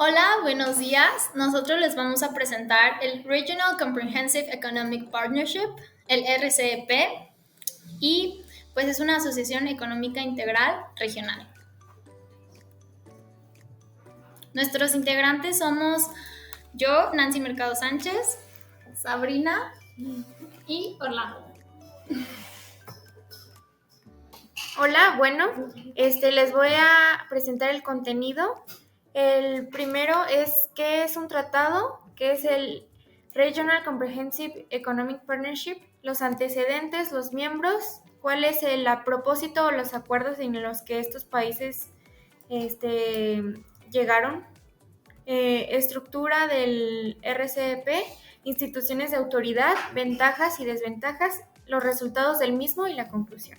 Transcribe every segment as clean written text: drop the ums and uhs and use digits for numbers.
Hola, buenos días. Nosotros les vamos a presentar el Regional Comprehensive Economic Partnership, el RCEP, y pues es una asociación económica integral regional. Nuestros integrantes somos yo, Nancy Mercado Sánchez, Sabrina y Orlando. Hola, bueno, les voy a presentar el contenido. El primero es qué es un tratado, qué es el Regional Comprehensive Economic Partnership, los antecedentes, los miembros, cuál es el propósito o los acuerdos en los que estos países llegaron, estructura del RCEP, instituciones de autoridad, ventajas y desventajas, los resultados del mismo y la conclusión.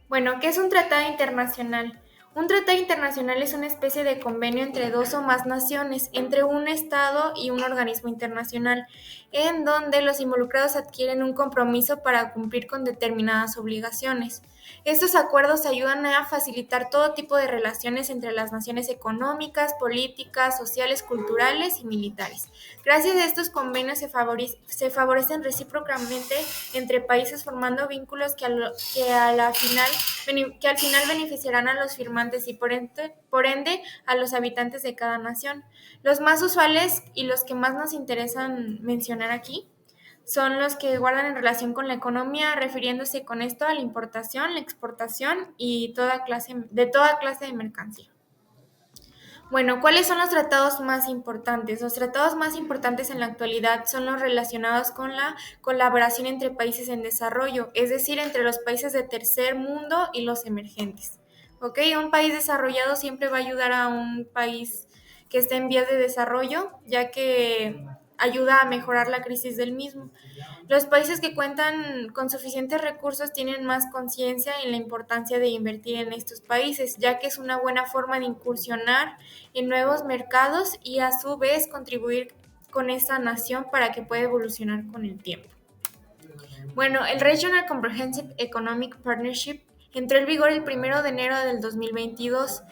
Bueno, ¿qué es un tratado internacional? Un tratado internacional es una especie de convenio entre dos o más naciones, entre un Estado y un organismo internacional, en donde los involucrados adquieren un compromiso para cumplir con determinadas obligaciones. Estos acuerdos ayudan a facilitar todo tipo de relaciones entre las naciones económicas, políticas, sociales, culturales y militares. Gracias a estos convenios se favorecen recíprocamente entre países formando vínculos que al final beneficiarán a los firmantes y por ende a los habitantes de cada nación. Los más usuales y los que más nos interesan mencionar aquí son los que guardan en relación con la economía, refiriéndose con esto a la importación, la exportación y toda clase de mercancía. Bueno, ¿cuáles son los tratados más importantes? Los tratados más importantes en la actualidad son los relacionados con la colaboración entre países en desarrollo, es decir, entre los países de tercer mundo y los emergentes. ¿Ok? Un país desarrollado siempre va a ayudar a un país que esté en vías de desarrollo, ya que ayuda a mejorar la crisis del mismo. Los países que cuentan con suficientes recursos tienen más conciencia en la importancia de invertir en estos países, ya que es una buena forma de incursionar en nuevos mercados y a su vez contribuir con esa nación para que pueda evolucionar con el tiempo. Bueno, el Regional Comprehensive Economic Partnership entró en vigor el 1 de enero del 2022.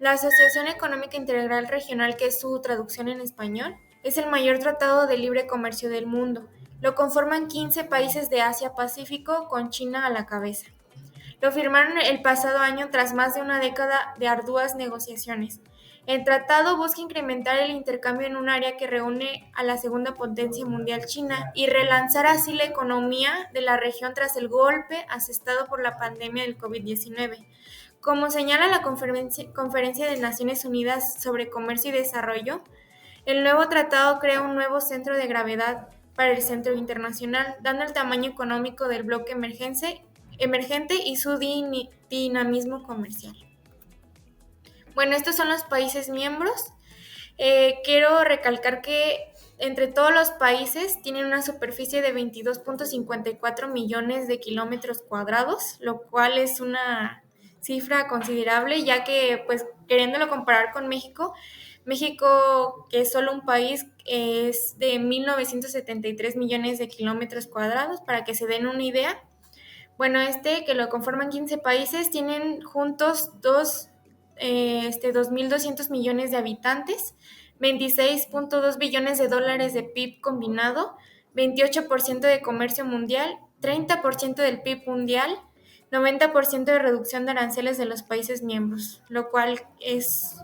La Asociación Económica Integral Regional, que es su traducción en español, es el mayor tratado de libre comercio del mundo. Lo conforman 15 países de Asia-Pacífico, con China a la cabeza. Lo firmaron el pasado año tras más de una década de arduas negociaciones. El tratado busca incrementar el intercambio en un área que reúne a la segunda potencia mundial, China, y relanzar así la economía de la región tras el golpe asestado por la pandemia del COVID-19. Como señala la Conferencia de Naciones Unidas sobre Comercio y Desarrollo, el nuevo tratado crea un nuevo centro de gravedad para el centro internacional, dando el tamaño económico del bloque emergente y su dinamismo comercial. Bueno, estos son los países miembros. Quiero recalcar que entre todos los países tienen una superficie de 22.54 millones de kilómetros cuadrados, lo cual es una cifra considerable, ya que, pues, queriéndolo comparar con México, México, que es solo un país, es de 1.973 millones de kilómetros cuadrados, para que se den una idea. Bueno, que lo conforman 15 países, tienen juntos 2.200 millones de habitantes, 26.2 billones de dólares de PIB combinado, 28% de comercio mundial, 30% del PIB mundial, 90% de reducción de aranceles de los países miembros, lo cual es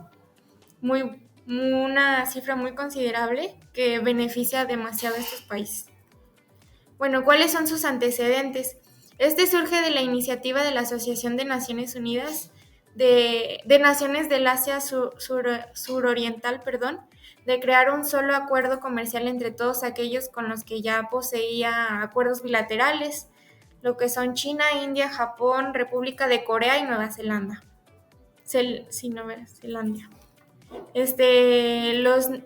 una cifra muy considerable que beneficia demasiado a estos países. Bueno, ¿cuáles son sus antecedentes? Surge de la iniciativa de la Asociación de Naciones Unidas de Naciones del Asia Suroriental, de crear un solo acuerdo comercial entre todos aquellos con los que ya poseía acuerdos bilaterales, lo que son China, India, Japón, República de Corea y Nueva Zelanda. Nueva Zelanda.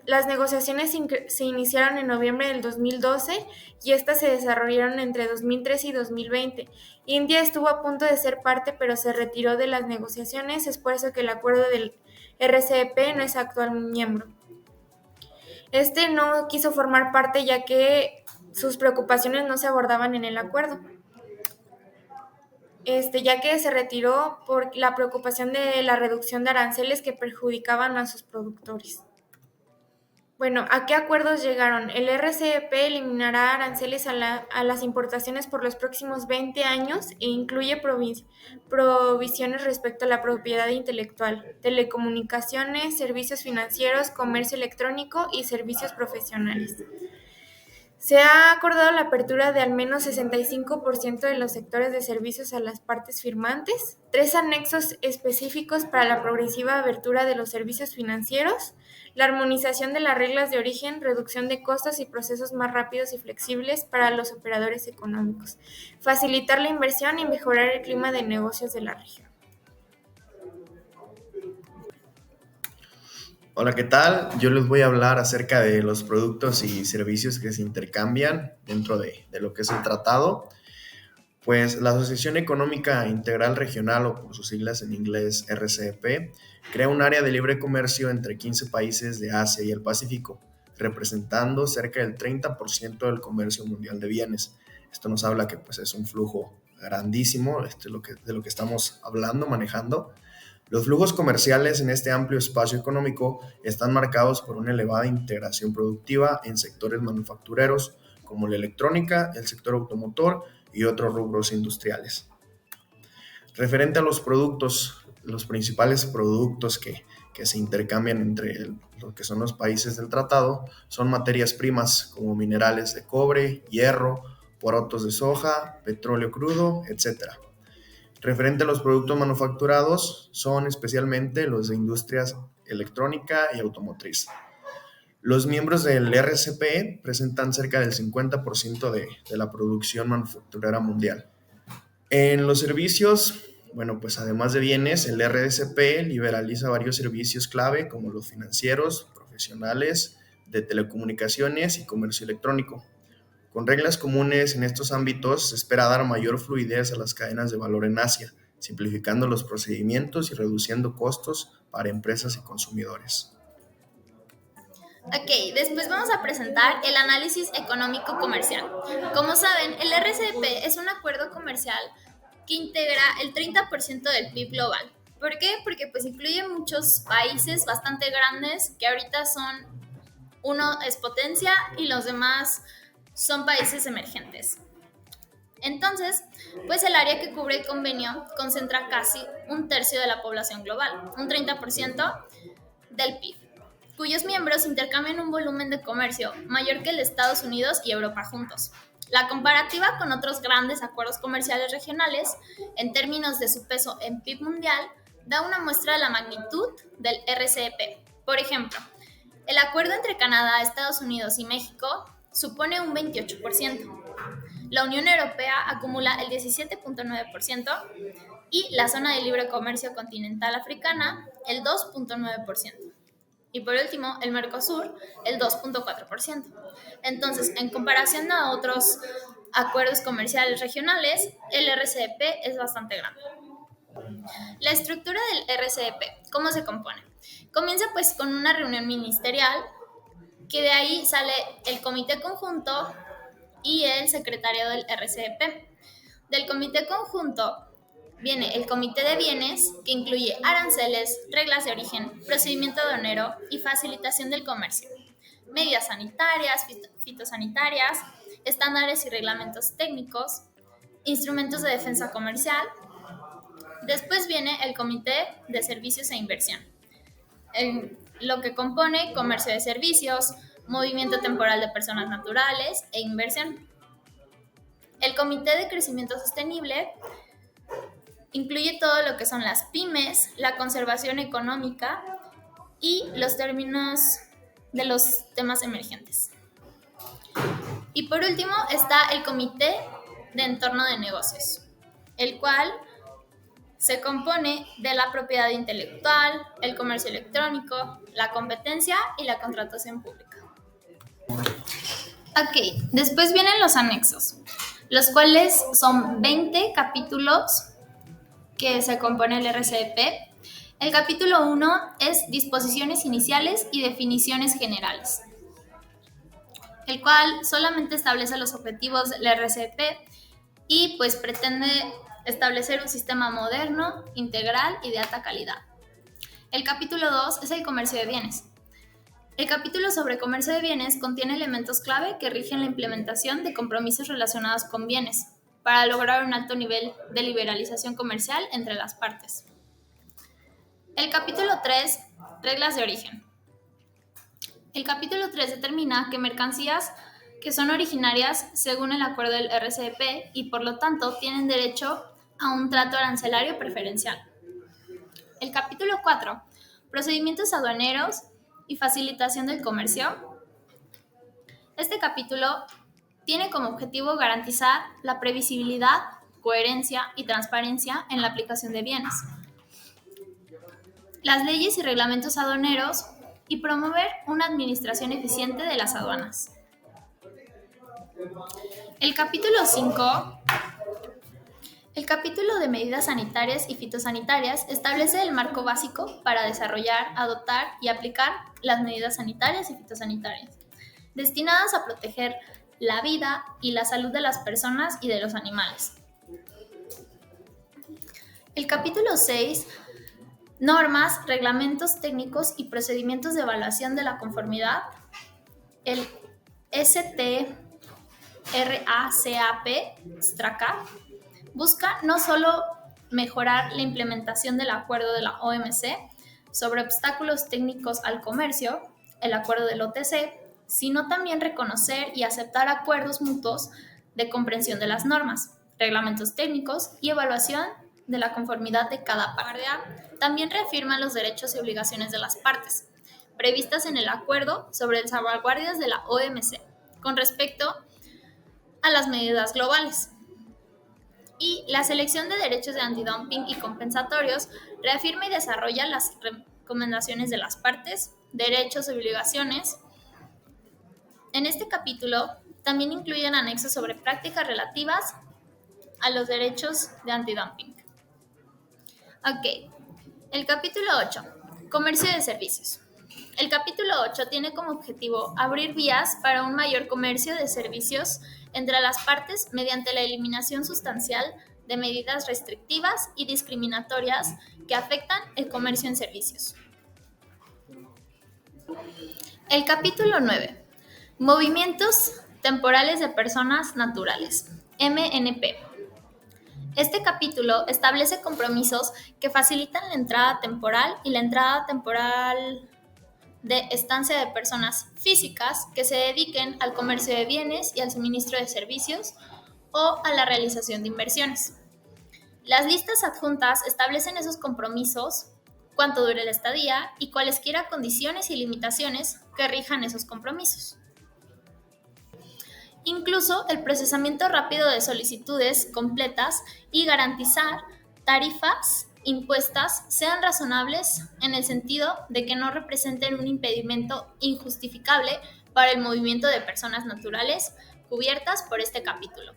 Las negociaciones se iniciaron en noviembre del 2012 y estas se desarrollaron entre 2013 y 2020. India estuvo a punto de ser parte, pero se retiró de las negociaciones. Es por eso que el acuerdo del RCEP no es actual miembro. No quiso formar parte, ya que sus preocupaciones no se abordaban en el acuerdo. ya que se retiró por la preocupación de la reducción de aranceles que perjudicaban a sus productores. Bueno, ¿a qué acuerdos llegaron? El RCEP eliminará aranceles a las importaciones por los próximos 20 años e incluye provisiones respecto a la propiedad intelectual, telecomunicaciones, servicios financieros, comercio electrónico y servicios profesionales. Se ha acordado la apertura de al menos 65% de los sectores de servicios a las partes firmantes, 3 anexos específicos para la progresiva abertura de los servicios financieros, la armonización de las reglas de origen, reducción de costos y procesos más rápidos y flexibles para los operadores económicos, facilitar la inversión y mejorar el clima de negocios de la región. Hola, ¿qué tal? Yo les voy a hablar acerca de los productos y servicios que se intercambian dentro de lo que es el tratado. Pues la Asociación Económica Integral Regional, o por sus siglas en inglés RCEP, crea un área de libre comercio entre 15 países de Asia y el Pacífico, representando cerca del 30% del comercio mundial de bienes. Esto nos habla que pues, es un flujo grandísimo, de lo que estamos hablando, manejando. Los flujos comerciales en este amplio espacio económico están marcados por una elevada integración productiva en sectores manufactureros como la electrónica, el sector automotor y otros rubros industriales. Referente a los productos, los principales productos que se intercambian entre lo que son los países del tratado son materias primas como minerales de cobre, hierro, porotos de soja, petróleo crudo, etc. Referente a los productos manufacturados, son especialmente los de industrias electrónica y automotriz. Los miembros del RCP presentan cerca del 50% de la producción manufacturera mundial. En los servicios, bueno, pues además de bienes, el RCP liberaliza varios servicios clave como los financieros, profesionales, de telecomunicaciones y comercio electrónico. Con reglas comunes en estos ámbitos, se espera dar mayor fluidez a las cadenas de valor en Asia, simplificando los procedimientos y reduciendo costos para empresas y consumidores. Ok, después vamos a presentar el análisis económico comercial. Como saben, el RCEP es un acuerdo comercial que integra el 30% del PIB global. ¿Por qué? Porque pues incluye muchos países bastante grandes que ahorita son, uno es potencia y los demás son países emergentes. Entonces, pues el área que cubre el convenio concentra casi un tercio de la población global, un 30% del PIB, cuyos miembros intercambian un volumen de comercio mayor que el de Estados Unidos y Europa juntos. La comparativa con otros grandes acuerdos comerciales regionales, en términos de su peso en PIB mundial, da una muestra de la magnitud del RCEP. Por ejemplo, el acuerdo entre Canadá, Estados Unidos y México supone un 28%. La Unión Europea acumula el 17.9% y la zona de libre comercio continental africana el 2.9%. Y por último, el Mercosur, el 2.4%. Entonces, en comparación a otros acuerdos comerciales regionales, el RCEP es bastante grande. La estructura del RCEP, ¿cómo se compone? Comienza pues con una reunión ministerial, que de ahí sale el comité conjunto y el secretariado del RCEP. Del comité conjunto viene el Comité de Bienes, que incluye aranceles, reglas de origen, procedimiento aduanero y facilitación del comercio, medidas sanitarias, fitosanitarias, estándares y reglamentos técnicos, instrumentos de defensa comercial. Después viene el Comité de Servicios e Inversión, lo que compone comercio de servicios, movimiento temporal de personas naturales e inversión. El Comité de Crecimiento Sostenible incluye todo lo que son las pymes, la conservación económica y los términos de los temas emergentes. Y por último está el Comité de Entorno de Negocios, el cual se compone de la propiedad intelectual, el comercio electrónico, la competencia y la contratación pública. Ok, después vienen los anexos, los cuales son 20 capítulos que se compone el RCEP. El capítulo 1 es disposiciones iniciales y definiciones generales, el cual solamente establece los objetivos del RCEP y pues pretende establecer un sistema moderno, integral y de alta calidad. El capítulo 2 es el comercio de bienes. El capítulo sobre comercio de bienes contiene elementos clave que rigen la implementación de compromisos relacionados con bienes para lograr un alto nivel de liberalización comercial entre las partes. El capítulo 3, reglas de origen. El capítulo 3 determina que mercancías que son originarias según el acuerdo del RCEP y por lo tanto tienen derecho a un trato arancelario preferencial. El capítulo 4, procedimientos aduaneros y facilitación del comercio. Este capítulo tiene como objetivo garantizar la previsibilidad, coherencia y transparencia en la aplicación de bienes, las leyes y reglamentos aduaneros y promover una administración eficiente de las aduanas. El capítulo 5, el capítulo de medidas sanitarias y fitosanitarias establece el marco básico para desarrollar, adoptar y aplicar las medidas sanitarias y fitosanitarias, destinadas a proteger la vida y la salud de las personas y de los animales. El capítulo 6, normas, reglamentos técnicos y procedimientos de evaluación de la conformidad. El STRACAP busca no solo mejorar la implementación del acuerdo de la OMC sobre obstáculos técnicos al comercio, el acuerdo del OTC, sino también reconocer y aceptar acuerdos mutuos de comprensión de las normas, reglamentos técnicos y evaluación de la conformidad de cada parte. También reafirma los derechos y obligaciones de las partes, previstas en el acuerdo sobre las salvaguardias de la OMC, con respecto a las medidas globales. Y la selección de derechos de antidumping y compensatorios reafirma y desarrolla las recomendaciones de las partes, derechos y obligaciones. En este capítulo también incluyen anexos sobre prácticas relativas a los derechos de antidumping. Ok, el capítulo 8, comercio de servicios. El capítulo 8 tiene como objetivo abrir vías para un mayor comercio de servicios entre las partes mediante la eliminación sustancial de medidas restrictivas y discriminatorias que afectan el comercio en servicios. El capítulo 9, movimientos temporales de personas naturales, MNP. Este capítulo establece compromisos que facilitan la entrada temporal y la entrada temporal de estancia de personas físicas que se dediquen al comercio de bienes y al suministro de servicios o a la realización de inversiones. Las listas adjuntas establecen esos compromisos, cuánto dure la estadía y cualesquiera condiciones y limitaciones que rijan esos compromisos. Incluso el procesamiento rápido de solicitudes completas y garantizar tarifas impuestas sean razonables en el sentido de que no representen un impedimento injustificable para el movimiento de personas naturales cubiertas por este capítulo.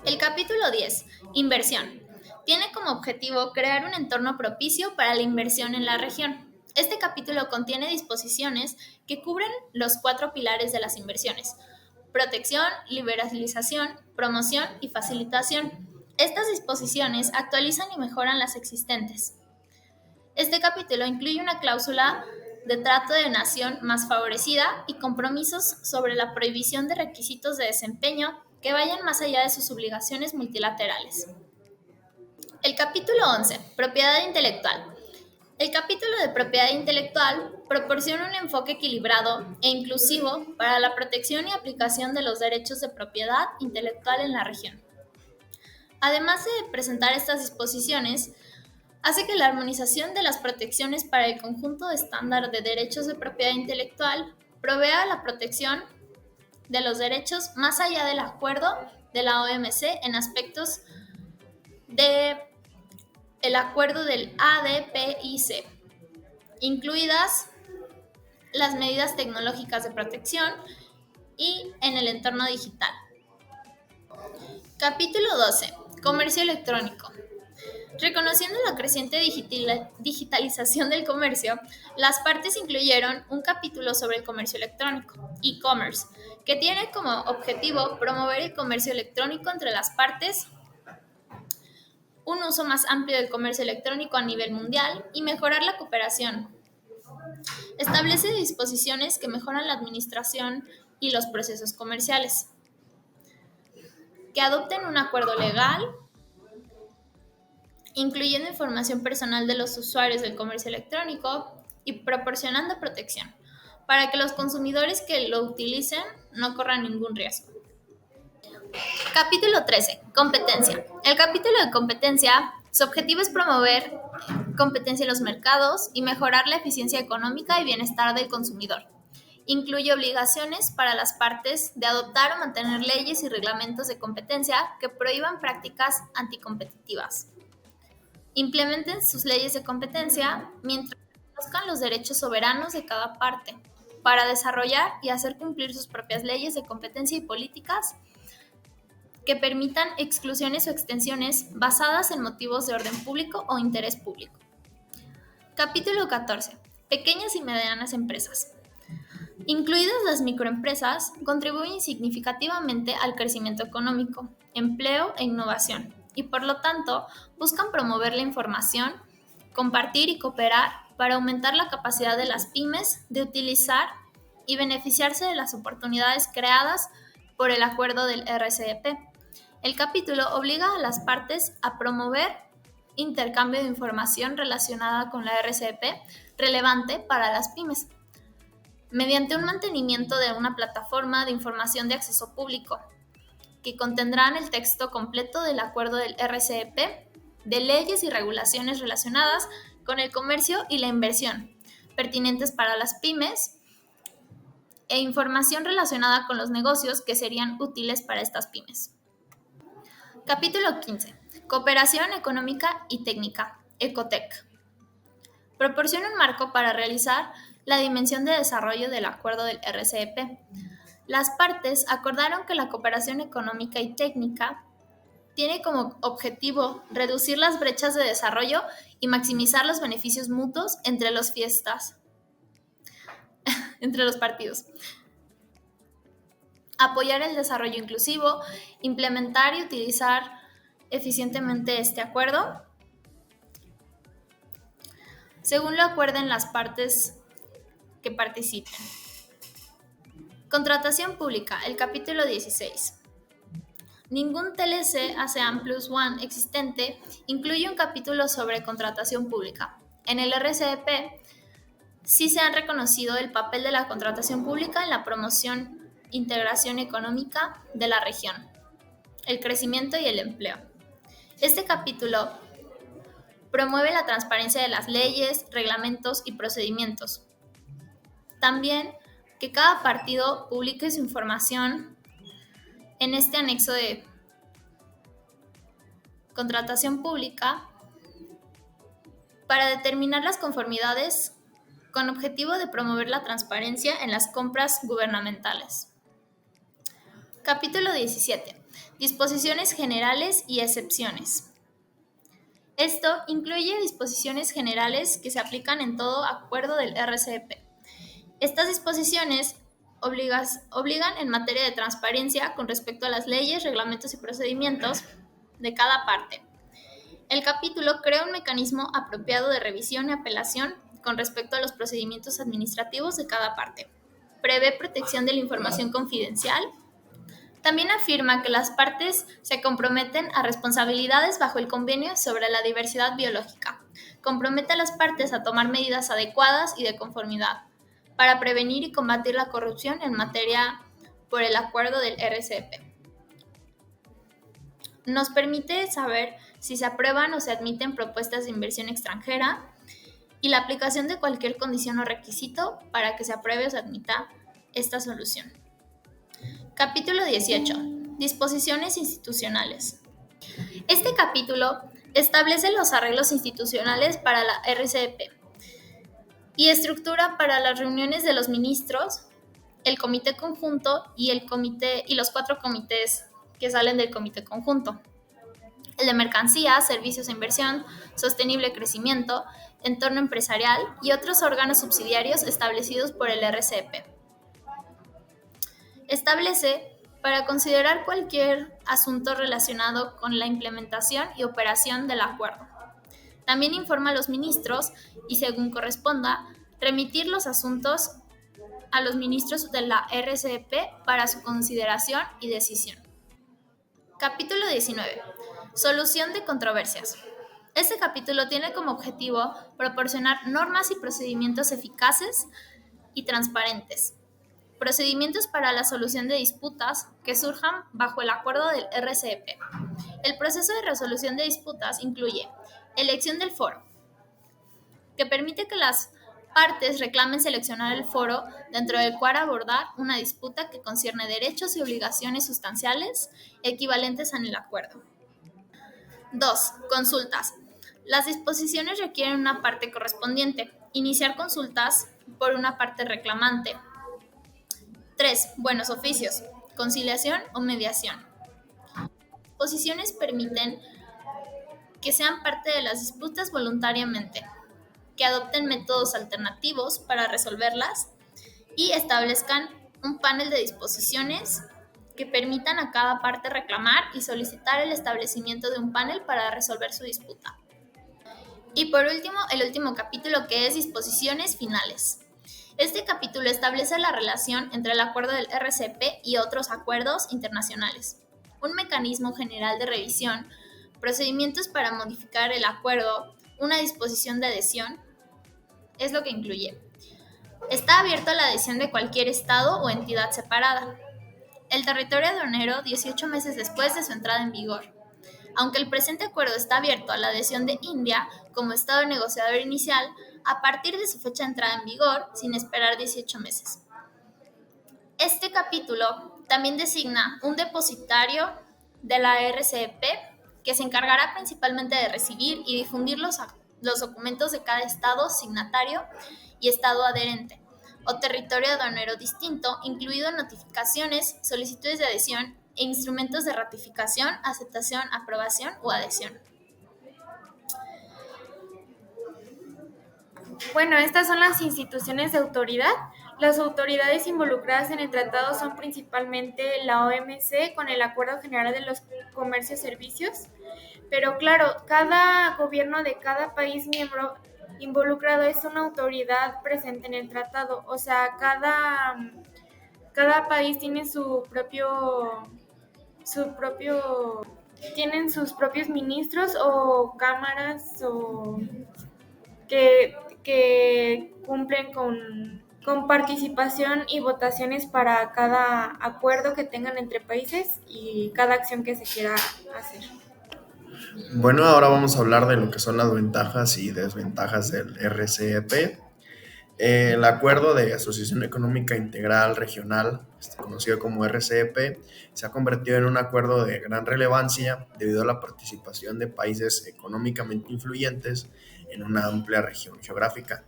El capítulo 10, inversión, tiene como objetivo crear un entorno propicio para la inversión en la región. Este capítulo contiene disposiciones que cubren los 4 pilares de las inversiones: protección, liberalización, promoción y facilitación. Estas disposiciones actualizan y mejoran las existentes. Este capítulo incluye una cláusula de trato de nación más favorecida y compromisos sobre la prohibición de requisitos de desempeño que vayan más allá de sus obligaciones multilaterales. El capítulo 11, propiedad intelectual. El capítulo de propiedad intelectual proporciona un enfoque equilibrado e inclusivo para la protección y aplicación de los derechos de propiedad intelectual en la región. Además de presentar estas disposiciones, hace que la armonización de las protecciones para el conjunto de estándar de derechos de propiedad intelectual provea la protección de los derechos más allá del acuerdo de la OMC en aspectos del acuerdo del ADPIC, incluidas las medidas tecnológicas de protección y en el entorno digital. Capítulo 12. Comercio electrónico. Reconociendo la creciente digitalización del comercio, las partes incluyeron un capítulo sobre el comercio electrónico, e-commerce, que tiene como objetivo promover el comercio electrónico entre las partes un uso más amplio del comercio electrónico a nivel mundial y mejorar la cooperación. Establece disposiciones que mejoran la administración y los procesos comerciales. Que adopten un acuerdo legal, incluyendo información personal de los usuarios del comercio electrónico y proporcionando protección, para que los consumidores que lo utilicen no corran ningún riesgo. Capítulo 13. Competencia. El capítulo de competencia, su objetivo es promover competencia en los mercados y mejorar la eficiencia económica y bienestar del consumidor. Incluye obligaciones para las partes de adoptar o mantener leyes y reglamentos de competencia que prohíban prácticas anticompetitivas. Implementen sus leyes de competencia mientras reconozcan los derechos soberanos de cada parte para desarrollar y hacer cumplir sus propias leyes de competencia y políticas que permitan exclusiones o extensiones basadas en motivos de orden público o interés público. Capítulo 14. Pequeñas y medianas empresas. Incluidas las microempresas, contribuyen significativamente al crecimiento económico, empleo e innovación, y por lo tanto buscan promover la información, compartir y cooperar para aumentar la capacidad de las pymes de utilizar y beneficiarse de las oportunidades creadas por el acuerdo del RCEP. El capítulo obliga a las partes a promover intercambio de información relacionada con la RCEP relevante para las pymes, mediante un mantenimiento de una plataforma de información de acceso público, que contendrán el texto completo del acuerdo del RCEP, de leyes y regulaciones relacionadas con el comercio y la inversión, pertinentes para las pymes, e información relacionada con los negocios que serían útiles para estas pymes. Capítulo 15. Cooperación económica y técnica, ECOTEC. Proporciona un marco para realizar la dimensión de desarrollo del acuerdo del RCEP. Las partes acordaron que la cooperación económica y técnica tiene como objetivo reducir las brechas de desarrollo y maximizar los beneficios mutuos entre los partidos. Apoyar el desarrollo inclusivo, implementar y utilizar eficientemente este acuerdo, según lo acuerden las partes que participen. Contratación pública, el capítulo 16. Ningún TLC ASEAN Plus One existente incluye un capítulo sobre contratación pública. En el RCEP sí se han reconocido el papel de la contratación pública en la promoción integración económica de la región, el crecimiento y el empleo. Este capítulo promueve la transparencia de las leyes, reglamentos y procedimientos. También que cada partido publique su información en este anexo de contratación pública para determinar las conformidades con objetivo de promover la transparencia en las compras gubernamentales. Capítulo 17. Disposiciones generales y excepciones. Esto incluye disposiciones generales que se aplican en todo acuerdo del RCEP. Estas disposiciones obligan en materia de transparencia con respecto a las leyes, reglamentos y procedimientos de cada parte. El capítulo crea un mecanismo apropiado de revisión y apelación con respecto a los procedimientos administrativos de cada parte. Prevé protección de la información confidencial. También afirma que las partes se comprometen a responsabilidades bajo el convenio sobre la diversidad biológica. Compromete a las partes a tomar medidas adecuadas y de conformidad para prevenir y combatir la corrupción en materia por el acuerdo del RCEP. Nos permite saber si se aprueban o se admiten propuestas de inversión extranjera y la aplicación de cualquier condición o requisito para que se apruebe o se admita esta solución. Capítulo 18. Disposiciones institucionales. Este capítulo establece los arreglos institucionales para la RCEP y estructura para las reuniones de los ministros, el comité conjunto y los 4 comités que salen del comité conjunto. El de mercancías, servicios e inversión, sostenible crecimiento, entorno empresarial y otros órganos subsidiarios establecidos por el RCEP. Establece para considerar cualquier asunto relacionado con la implementación y operación del acuerdo. También informa a los ministros y, según corresponda, remitir los asuntos a los ministros de la RCEP para su consideración y decisión. Capítulo 19. Solución de controversias. Este capítulo tiene como objetivo proporcionar normas y procedimientos eficaces y transparentes. Procedimientos para la solución de disputas que surjan bajo el acuerdo del RCEP. El proceso de resolución de disputas incluye elección del foro, que permite que las partes reclamen seleccionar el foro dentro del cual abordar una disputa que concierne derechos y obligaciones sustanciales equivalentes en el acuerdo. 2. Consultas. Las disposiciones requieren una parte correspondiente. Iniciar consultas por una parte reclamante. 3. Buenos oficios. Conciliación o mediación. Disposiciones permiten que sean parte de las disputas voluntariamente, que adopten métodos alternativos para resolverlas y establezcan un panel de disposiciones que permitan a cada parte reclamar y solicitar el establecimiento de un panel para resolver su disputa. Y por último, el último capítulo, que es disposiciones finales. Este capítulo establece la relación entre el acuerdo del RCP y otros acuerdos internacionales, un mecanismo general de revisión, procedimientos para modificar el acuerdo, una disposición de adhesión, es lo que incluye. Está abierto a la adhesión de cualquier estado o entidad separada. El territorio aduanero 18 meses después de su entrada en vigor. Aunque el presente acuerdo está abierto a la adhesión de India como estado negociador inicial a partir de su fecha de entrada en vigor, sin esperar 18 meses. Este capítulo también designa un depositario de la RCEP que se encargará principalmente de recibir y difundir los documentos de cada estado signatario y estado adherente o territorio aduanero distinto, incluido notificaciones, solicitudes de adhesión e instrumentos de ratificación, aceptación, aprobación o adhesión. Bueno, estas son las instituciones de autoridad. Las autoridades involucradas en el tratado son principalmente la OMC con el Acuerdo General de los Comercios y Servicios, pero claro, cada gobierno de cada país miembro involucrado es una autoridad presente en el tratado, o sea, cada país tiene tienen sus propios ministros o cámaras o que cumplen con participación y votaciones para cada acuerdo que tengan entre países y cada acción que se quiera hacer. Bueno, ahora vamos a hablar de lo que son las ventajas y desventajas del RCEP. El Acuerdo de Asociación Económica Integral Regional, conocido como RCEP, se ha convertido en un acuerdo de gran relevancia debido a la participación de países económicamente influyentes en una amplia región geográfica.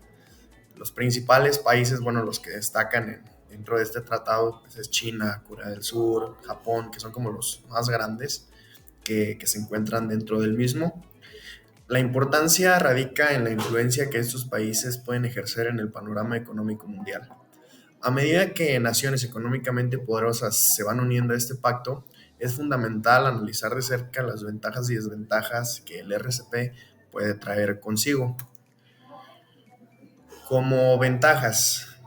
Los principales países, los que destacan dentro de este tratado, pues es China, Corea del Sur, Japón, que son como los más grandes que se encuentran dentro del mismo. La importancia radica en la influencia que estos países pueden ejercer en el panorama económico mundial. A medida que naciones económicamente poderosas se van uniendo a este pacto, es fundamental analizar de cerca las ventajas y desventajas que el RCP puede traer consigo. Como ventajas,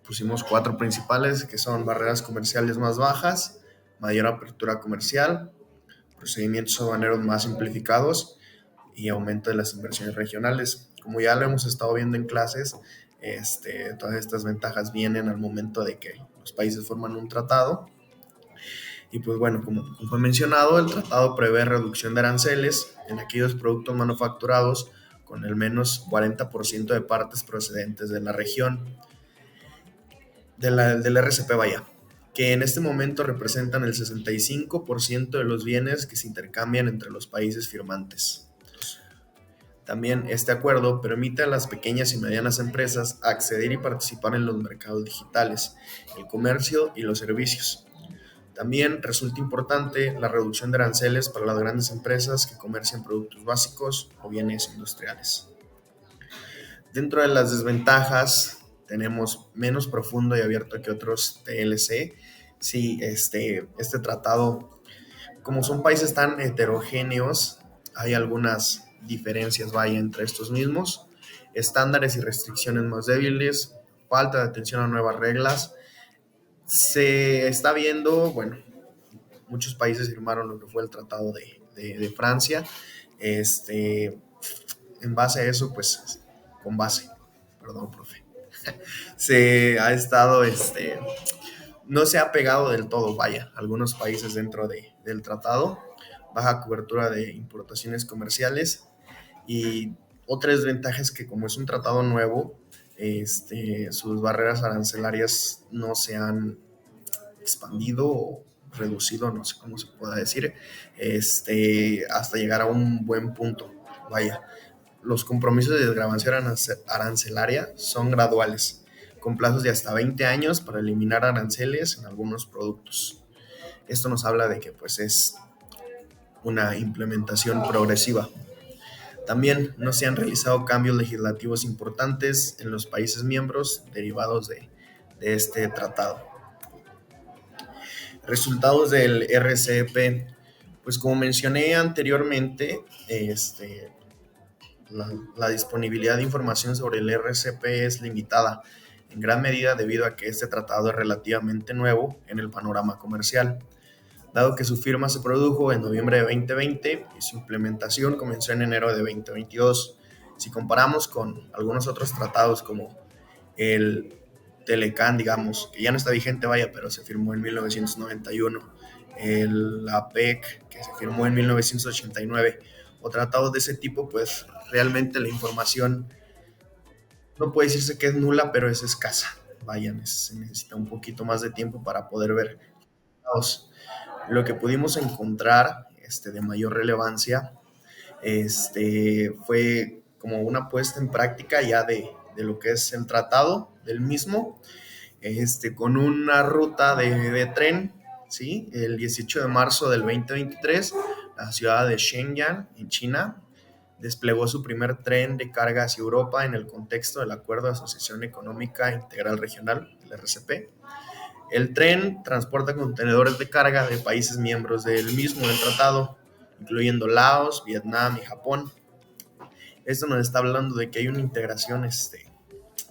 pusimos 4 principales, que son barreras comerciales más bajas, mayor apertura comercial, procedimientos aduaneros más simplificados y aumento de las inversiones regionales. Como ya lo hemos estado viendo en clases, todas estas ventajas vienen al momento de que los países forman un tratado. Y pues como fue mencionado, el tratado prevé reducción de aranceles en aquellos productos manufacturados con el menos 40% de partes procedentes de la región del RCP, que en este momento representan el 65% de los bienes que se intercambian entre los países firmantes. También este acuerdo permite a las pequeñas y medianas empresas acceder y participar en los mercados digitales, el comercio y los servicios. También resulta importante la reducción de aranceles para las grandes empresas que comercian productos básicos o bienes industriales. Dentro de las desventajas tenemos menos profundo y abierto que otros TLC, Sí, este tratado, como son países tan heterogéneos, hay algunas diferencias, vaya, entre estos mismos, estándares y restricciones más débiles, falta de atención a nuevas reglas. Se está viendo, bueno, muchos países firmaron lo que fue el Tratado de Francia. Este, en base a eso, pues, con base, perdón, profe, se ha estado, no se ha pegado del todo, vaya, algunos países dentro del tratado, baja cobertura de importaciones comerciales y otra desventaja es que como es un tratado nuevo, sus barreras arancelarias no se han expandido o reducido, no sé cómo se pueda decir, hasta llegar a un buen punto. Vaya, los compromisos de desgravación arancelaria son graduales, con plazos de hasta 20 años para eliminar aranceles en algunos productos. Esto nos habla de que pues es una implementación progresiva. También no se han realizado cambios legislativos importantes en los países miembros derivados de este tratado. Resultados del RCEP, pues como mencioné anteriormente, la disponibilidad de información sobre el RCP es limitada, en gran medida debido a que este tratado es relativamente nuevo en el panorama comercial, dado que su firma se produjo en noviembre de 2020 y su implementación comenzó en enero de 2022. Si comparamos con algunos otros tratados como el Telecan, digamos, que ya no está vigente, vaya, pero se firmó en 1991, el APEC, que se firmó en 1989, o tratados de ese tipo, pues realmente la información no puede decirse que es nula, pero es escasa. Vaya, se necesita un poquito más de tiempo para poder ver tratados. Lo que pudimos encontrar de mayor relevancia fue como una puesta en práctica ya de lo que es el tratado del mismo, con una ruta de tren, ¿sí? El 18 de marzo del 2023, la ciudad de Shenyang, en China, desplegó su primer tren de carga hacia Europa en el contexto del Acuerdo de Asociación Económica Integral Regional, el RCP. El tren transporta contenedores de carga de países miembros del mismo del tratado, incluyendo Laos, Vietnam y Japón. Esto nos está hablando de que hay una integración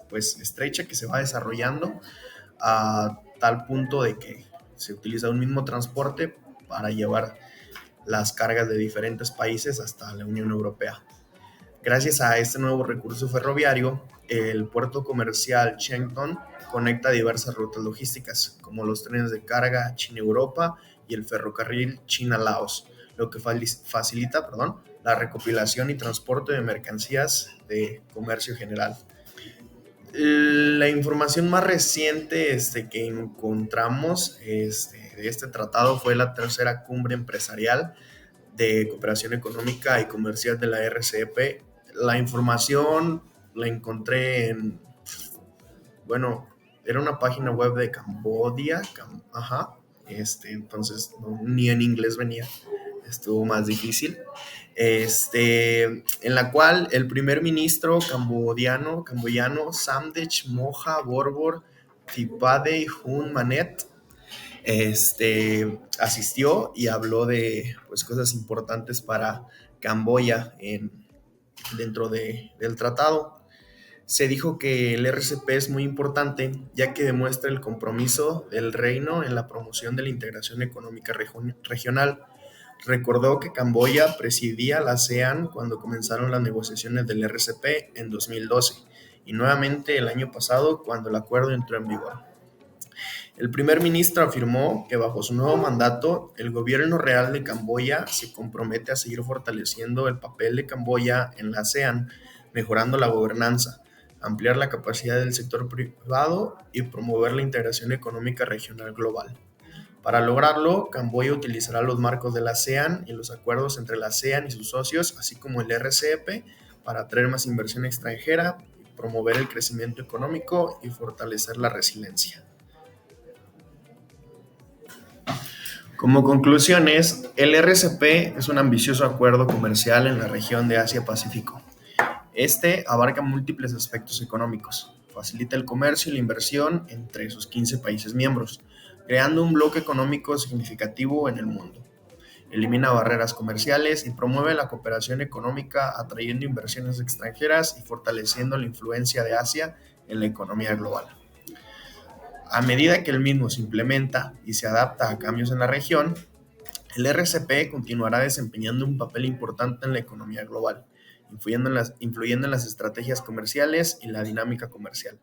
pues, estrecha que se va desarrollando a tal punto de que se utiliza un mismo transporte para llevar las cargas de diferentes países hasta la Unión Europea. Gracias a este nuevo recurso ferroviario, el puerto comercial Chengton conecta diversas rutas logísticas, como los trenes de carga China-Europa y el ferrocarril China-Laos, lo que facilita la recopilación y transporte de mercancías de comercio general. La información más reciente que encontramos de este tratado fue la tercera cumbre empresarial de cooperación económica y comercial de la RCEP. La información la encontré era una página web de Camboya, entonces ni en inglés venía, estuvo más difícil. En la cual el primer ministro camboyano Samdech Moha Borbor Thipadey Hun Manet asistió y habló de pues, cosas importantes para Camboya dentro del tratado. Se dijo que el RCP es muy importante ya que demuestra el compromiso del reino en la promoción de la integración económica regional. Recordó que Camboya presidía la ASEAN cuando comenzaron las negociaciones del RCP en 2012 y nuevamente el año pasado cuando el acuerdo entró en vigor. El primer ministro afirmó que bajo su nuevo mandato, el gobierno real de Camboya se compromete a seguir fortaleciendo el papel de Camboya en la ASEAN, mejorando la gobernanza, ampliar la capacidad del sector privado y promover la integración económica regional global. Para lograrlo, Camboya utilizará los marcos de la ASEAN y los acuerdos entre la ASEAN y sus socios, así como el RCEP, para atraer más inversión extranjera, promover el crecimiento económico y fortalecer la resiliencia. Como conclusiones, el RCP es un ambicioso acuerdo comercial en la región de Asia-Pacífico. Este abarca múltiples aspectos económicos, facilita el comercio y la inversión entre sus 15 países miembros, creando un bloque económico significativo en el mundo. Elimina barreras comerciales y promueve la cooperación económica, atrayendo inversiones extranjeras y fortaleciendo la influencia de Asia en la economía global. A medida que el mismo se implementa y se adapta a cambios en la región, el RCP continuará desempeñando un papel importante en la economía global, influyendo en las estrategias comerciales y la dinámica comercial.